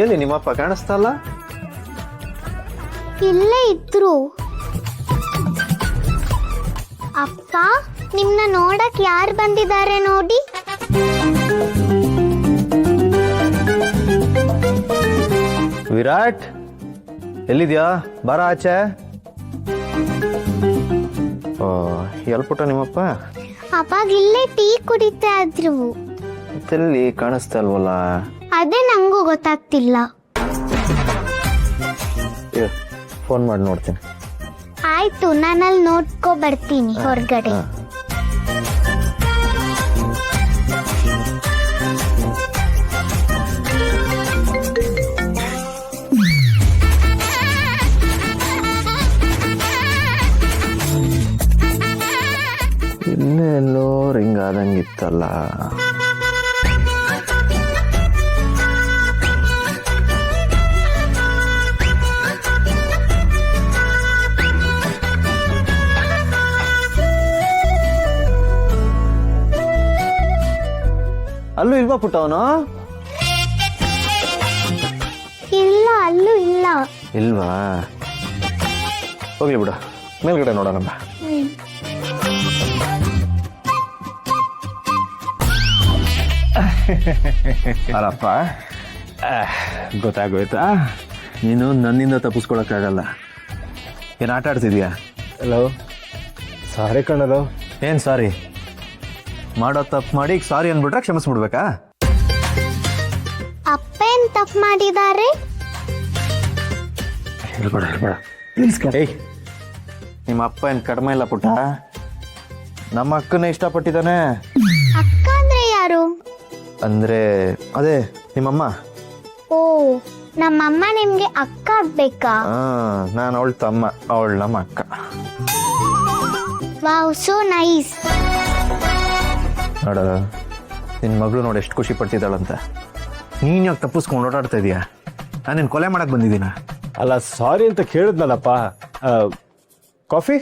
ಎಲ್ಲಿ ನಿಮ್ಮಪ್ಪ ಕಾಣಿಸ್ತಲ್ಲ? ಇಲ್ಲೇ ಇದ್ರು. ಅಪ್ಪ, ನಿಮ್ನ ನೋಡಕ್ ಯಾರು ಬಂದಿದ್ದಾರೆ ನೋಡಿ. ವಿರಾಟ್, ಎಲ್ಲಿದ್ಯಾ? ಬರ ಆಚೆ. ಓ, ಎಲ್ಪುಟ ನಿಮ್ಮಪ್ಪ? ಅವಾಗ ಇಲ್ಲೇ ಟೀ ಕುಡಿತಾ ಇದ್ರು. ಎಲ್ಲಿ ಕಾಣಿಸ್ತಾ ಇಲ್ವಲ್ಲ? ಅದೇ ನಂಗೂ ಗೊತ್ತಾಗ್ತಿಲ್ಲ. ಫೋನ್ ಮಾಡಿ ನೋಡ್ತೀನಿ. ಆಯ್ತು, ನಾನಲ್ಲಿ ನೋಡ್ಕೊ ಬರ್ತೀನಿ ಹೊರಗಡೆ. ಇನ್ನೆಲ್ಲೋ ರಿಂಗ್ ಆದಂಗಿತ್ತಲ್ಲ. ಅಲ್ಲೂ ಇಲ್ವಾ ಪುಟ್ಟ ಅವನು? ಇಲ್ಲ, ಅಲ್ಲೂ ಇಲ್ಲ. ಇಲ್ವಾ? ಹೋಗ್ಲಿ ಬಿಡು, ಮೇಲ್ಗಡೆ ನೋಡೋಣ. ಅಲ್ಲಪ್ಪ, ಗೊತ್ತಾಗೋಯ್ತಾ? ನೀನು ನನ್ನಿಂದ ತಪ್ಪಿಸ್ಕೊಳಕ್ಕಾಗಲ್ಲ. ಏನು ಆಟ ಆಡ್ತಿದ್ಯಾ? ಹಲೋ, ಸಾರಿ ಕಣಲು. ಏನು ಸಾರಿ? ಮಾಡೋ ತಪ್ಪು ಮಾಡಿ ಸಾರಿ ಅಂದ್ಬಿಟ್ರೆ ಕ್ಷಮಿಸ್ಬಿಡ್ಬೇಕಾ? ಅಪ್ಪ ಏನ್ ತಪ್ಪು ಮಾಡಿದ್ದಾರೆ? ಏಯ್, ನಿಮ್ಮ ಅಪ್ಪ ಏನು ಕಡಿಮೆ ಇಲ್ಲ ಪುಟ್ಟ. ನಮ್ಮ ಅಕ್ಕನ ಇಷ್ಟಪಟ್ಟಿದ್ದಾನೆ. ಅಕ್ಕ ಅಂದ್ರೆ ಯಾರು? ಅಂದ್ರೆ ಅದೇ ನಿಮ್ಮಮ್ಮ. ಓ, ನಮ್ಮಮ್ಮ ನಿಮ್ಗೆ ಅಕ್ಕ ಆಗ್ಬೇಕಾ? ನಾನು ಅವಳ ತಮ್ಮ, ಅವಳು ನಮ್ಮ ಅಕ್ಕ. Wow, so nice. ನೋಡ, ನಿನ್ನ ಮಗಳು ನೋಡಿ ಎಷ್ಟು ಖುಷಿ ಪಡ್ತಿದ್ದಾಳಂತ. ನೀನು ಯಾಕೆ ತಪ್ಪಿಸ್ಕೊಂಡು ಓಡಾಡ್ತಾ ಇದೀಯಾ? ನಾನು ನಿನ್ನ ಕೊಲೆ ಮಾಡಕ್ ಬಂದಿದ್ದೀನ? ಅಲ್ಲ, ಸಾರಿ ಅಂತ ಕೇಳಿದ್ನಲ್ಲಪ್ಪ. ಕಾಫಿ?